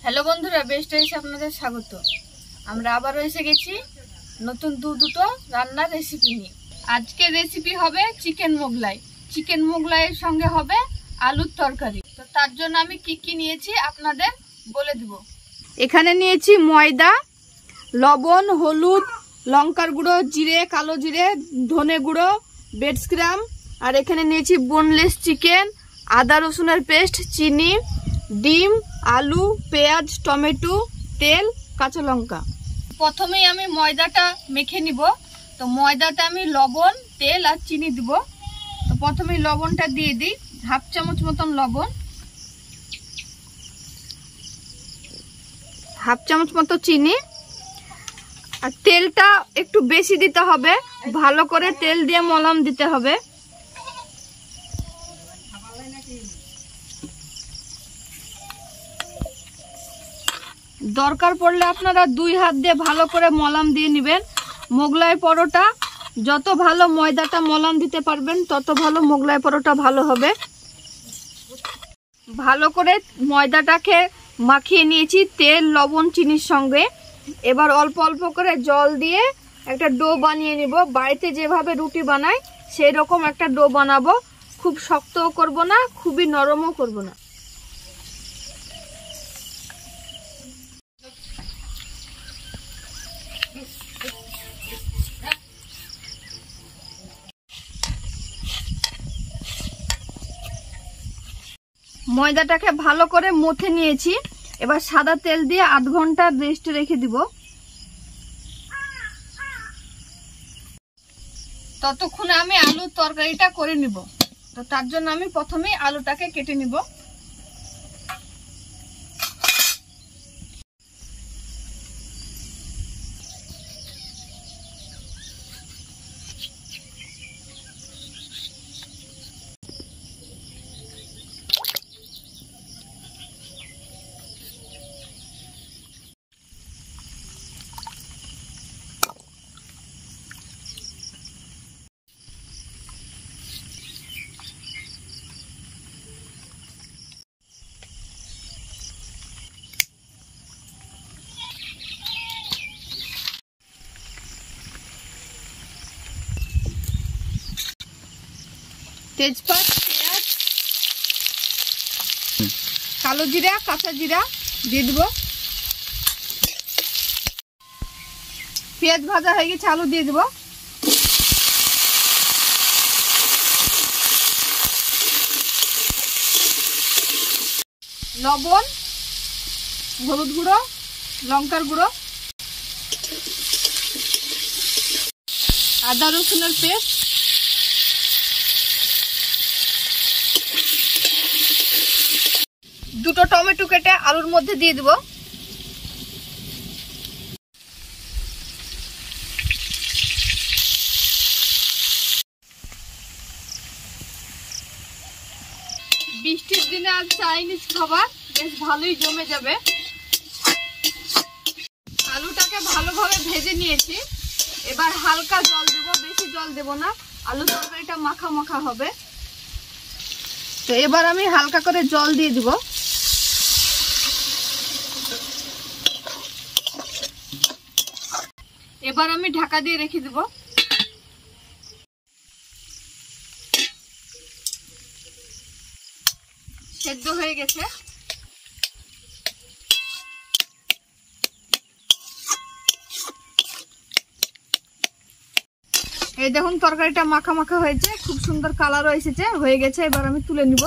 Hello বন্ধুরা, best রাইসে আপনাদের স্বাগত। আমরা আবারও এসে গেছি নতুন দুটো রান্নার রেসিপি নিয়ে। আজকের রেসিপি হবে চিকেন মোগলাই। চিকেন মোগলাইয়ের সঙ্গে হবে আলুর তরকারি। তো তার জন্য আমি কি কি নিয়েছি আপনাদের বলে দেব। এখানে নিয়েছি ময়দা, লবণ, হলুদ, লঙ্কার গুঁড়ো, জিরে, কালো জিরে, ধনে গুঁড়ো, বেড স্ক্রাম, আর এখানে নিয়েছি বোনলেস চিকেন, আদা রসুনের পেস্ট, চিনি, ডিম, আলু, পেঁয়াজ, টমেটো, তেল, কাঁচা লঙ্কা। প্রথমেই আমি ময়দাটা মেখে নিব। তো ময়দাতে আমি লবণ, তেল আর চিনি দিব। তো প্রথমেই লবণটা দিয়ে দিই, হাফ চামচ মতন লবণ, হাফ চামচ মতো চিনি, আর তেলটা একটু বেশি দিতে হবে, ভালো করে তেল দিয়ে মলাম দিতে হবে। দরকার পড়লে আপনারা 2 হাত দিয়ে ভালো করে মলাম দিয়ে নেবেন। মোগলাই পরোটা যত ভালো ময়দাটা মলাম দিতে পারবেন তত ভালো মোগলাই পরোটা ভালো হবে। ভালো করে ময়দাটাকে মাখিয়ে নিয়েছি তেল, লবণ, চিনির সঙ্গে। এবার অল্প অল্প করে জল দিয়ে একটা ডো বানিয়ে নিব। বাড়িতে যেভাবে রুটি বানাই সেই রকম একটা ডো বানাবো। খুব শক্তও করব না, খুবই নরমও করব না। ময়দাটাকে ভালো করে মথে নিয়েছি। এবার সাদা তেল দিয়ে 8 ঘন্টা রেস্টে রেখে দিব। ততক্ষণে আমি আলুর তরকারিটা করে নিব। তো তার জন্য আমি প্রথমেই আলুটাকে কেটে নিব। তেজপাত, পেঁয়াজ, কালো জিরা, কাঁচা জিরা দিয়ে দেব। পেঁয়াজ ভাজা হয়ে গেছে, আলু দিয়ে দেব। লবণ, হলুদ গুঁড়ো, লঙ্কার গুঁড়ো, আদা রসুনের পেস্ট, দুটো টমেটো কেটে আলুর মধ্যে দিয়ে দেব। বৃষ্টির দিনে আজ চাইনিজ খাবার বেশ ভালোই জমে যাবে। আলুটাকে ভালোভাবে ভেজে নিয়েছি। এবার হালকা জল দেব, বেশি জল দেব না, আলু তরকারিটা মাখা মাখা হবে। তো এবার আমি হালকা করে জল দিয়ে দেব। এবার আমি ঢাকা দিয়ে রেখে দেব। সেদ্ধ হয়ে গেছে। এই দেখুন তরকারিটা মাখা মাখা হয়েছে, খুব সুন্দর কালারও এসেছে, হয়ে গেছে। এবার আমি তুলে নিব।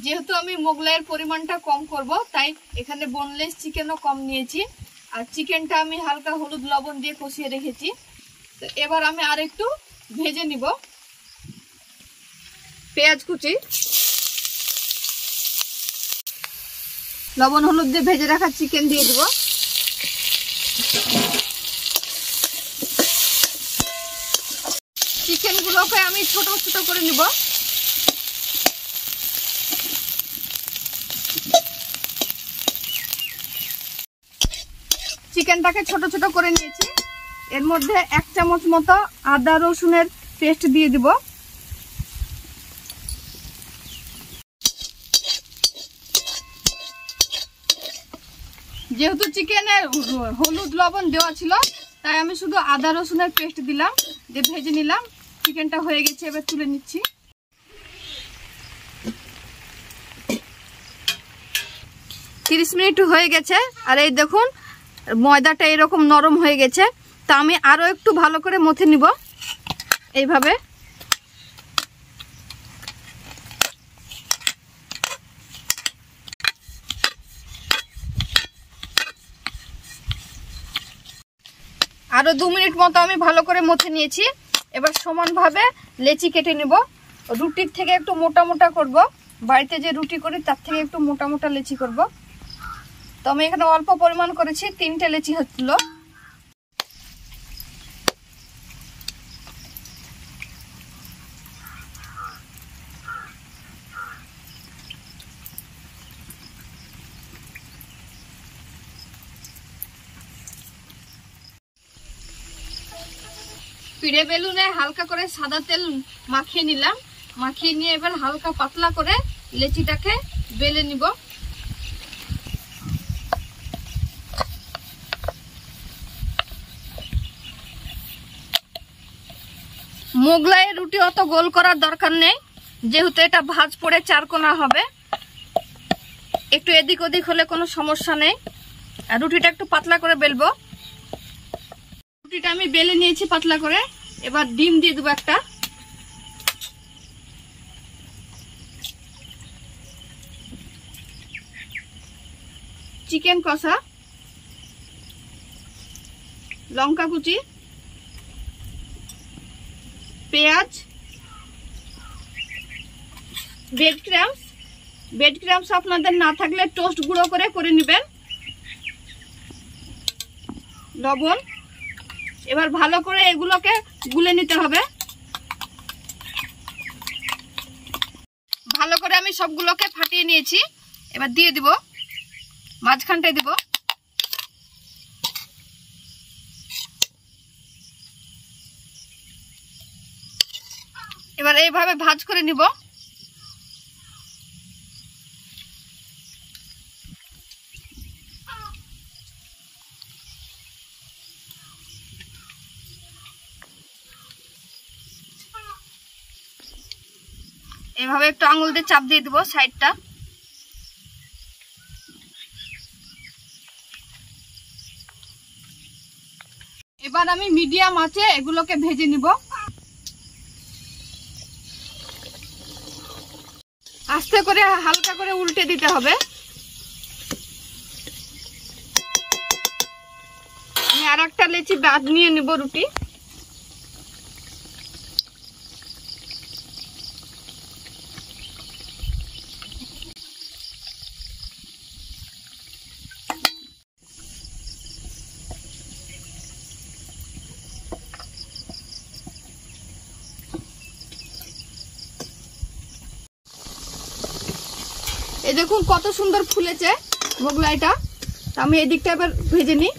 যেহেতু আমি মোগলাইয়ের পরিমাণটা কম করব, তাই এখানে বোনলেস চিকেনও কম নিয়েছি। আর চিকেনটা আমি হালকা হলুদ লবণ দিয়ে কষিয়ে রেখেছি। তো এবার আমি আরেকটু ভেজে নিব। পেঁয়াজ কুচি, লবণ হলুদ দিয়ে ভেজে রাখা চিকেন দিয়ে দেব। চিকেনগুলোকে আমি ছোট ছোট করে নিব। চিকেনটাকে ছোট ছোট করে নিয়েছি। এর মধ্যে 1 চামচ মতো আদা রসুনের পেস্ট দিয়ে দিব। যেহেতু চিকেনে হলুদ লবণ দেওয়া ছিল তাই আমি শুধু আদা রসুনের পেস্ট দিলাম, দিয়ে ভেজে নিলাম। চিকেনটা হয়ে গেছে, এবার তুলে নিচ্ছি। 30 মিনিট হয়ে গেছে আর এই দেখুন ময়দাটা এরকম নরম হয়ে গেছে। তা আমি আরো একটু ভালো করে মথে নিব এইভাবে। আরো 2 মিনিট মতো আমি ভালো করে মথে নিয়েছি। এবার সমানভাবে লেচি কেটে নিব। রুটির থেকে একটু মোটা মোটা করব, বাড়িতে যে রুটি করি তার থেকে একটু মোটা মোটা লেচি করব। তো আমি এখানে অল্প পরিমাণ করেছি, 3টে লেচি হচ্ছিল। পিড়ে বেলুনে হালকা করে সাদা তেল মাখিয়ে নিলাম। মাখিয়ে নিয়ে এবার হালকা পাতলা করে লেচিটাকে বেলে নিব। মোগলাই রুটি অত গোল করার দরকার নেই, যেহেতু এটা ভাঁজ পড়ে 4 কোনা হবে। একটু এদিক ওদিক হলে কোনো সমস্যা নেই। আর রুটিটা একটু পাতলা করে বেলবো। রুটিটা আমি বেলে নিয়েছি পাতলা করে। এবার ডিম দিয়ে দেবো একটা। চিকেন কষা, লঙ্কা কুচি, পেঁয়াজ, ব্রেড ক্রাম্স আপনাদের না থাকলে টোস্ট গুঁড়ো করে নেবেন, লবণ। এবার ভালো করে এগুলোকে গুলে নিতে হবে। ভালো করে আমি সবগুলোকে ফাটিয়ে নিয়েছি। এবার দিয়ে দিব, মাঝখানটায় দিব। এবার এইভাবে ভাঁজ করে নিব। এভাবে একটু আঙুল দিয়ে চাপ দিয়ে দিব সাইডটা। এবার আমি মিডিয়াম আঁচে এগুলোকে ভেজে নিব। আস্তে করে হালকা করে উল্টে দিতে হবে। আমি আর একটা লেচি বাদ নিয়ে নিব রুটি। এই দেখুন কত সুন্দর ফুলেছে মোগলাইটা। আমি এই দিকটা এবার ভেজে নিই।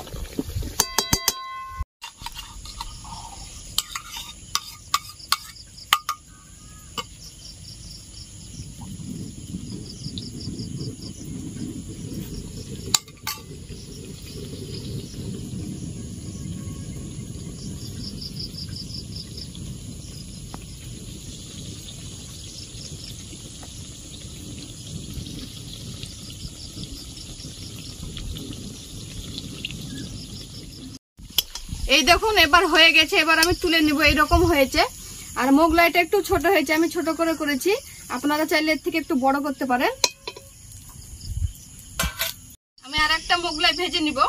এই দেখুন এবার হয়ে গেছে। এবার আমি তুলে নিব। এইরকম হয়েছে। আর মোগলাইটা একটু ছোট হয়েছে, আমি ছোট করে করেছি। আপনারা চাইলে এর থেকে একটু বড় করতে পারেন। আমি আর একটা মোগলাই ভেজে নিব।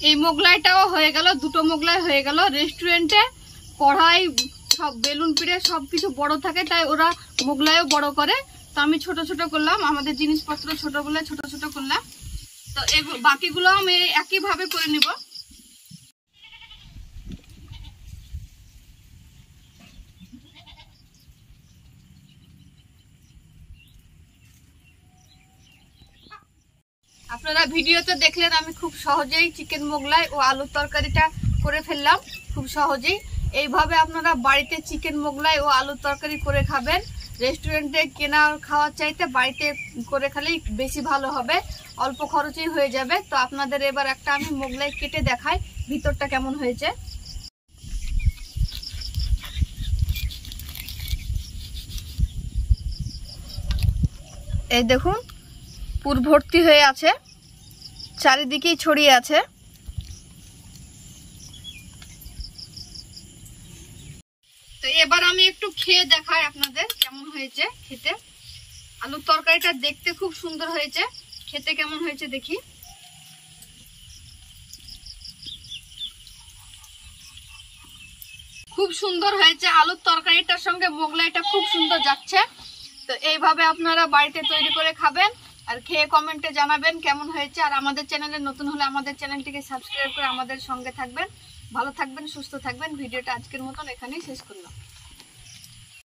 এই মোগলাইটাও হয়ে গেল, দুটো মোগলাই হয়ে গেল। রেস্টুরেন্টে কড়াই সব বেলুন পিড়ে সবকিছু বড় থাকে, তাই ওরা মোগলাইও বড় করে। তো আমি ছোট ছোট করলাম, আমাদের জিনিসপত্র ছোট বলে ছোট ছোট করলাম। তো বাকিগুলো আমি একই ভাবে করে নিব। ভিডিওতে দেখলেন আমি খুব সহজেই চিকেন মোগলাই ও আলুর তরকারিটা করে ফেললাম, খুব সহজেই। এইভাবে আপনারা বাড়িতে চিকেন মোগলাই ও আলুর তরকারি করে খাবেন। রেস্টুরেন্টে কেনা খাওয়ার চাইতে বাড়িতে করে খেলেই বেশি ভালো হবে, অল্প খরচেই হয়ে যাবে। তো আপনাদের এবার একটা আমি মোগলাই কেটে দেখাই ভিতরটা কেমন হয়েছে। এই দেখুন, পুর ভর্তি হয়ে আছে, চারিদিকেই ছড়িয়ে আছে। তো এবার আমি একটু খেয়ে দেখাই আপনাদের কেমন হয়েছে খেতে। আলুর তরকারিটা দেখতে খুব সুন্দর হয়েছে, খেতে কেমন হয়েছে দেখি। খুব সুন্দর হয়েছে, আলুর তরকারিটার সঙ্গে মোগলাইটা খুব সুন্দর যাচ্ছে। তো এইভাবে আপনারা বাড়িতে তৈরি করে খাবেন আর খেয়ে কমেন্টে জানাবেন কেমন হয়েছে। আর আমাদের চ্যানেলে নতুন হলে আমাদের চ্যানেলটিকে সাবস্ক্রাইব করে আমাদের সঙ্গে থাকবেন। ভালো থাকবেন, সুস্থ থাকবেন। ভিডিওটা আজকের মতন এখানেই শেষ করলাম।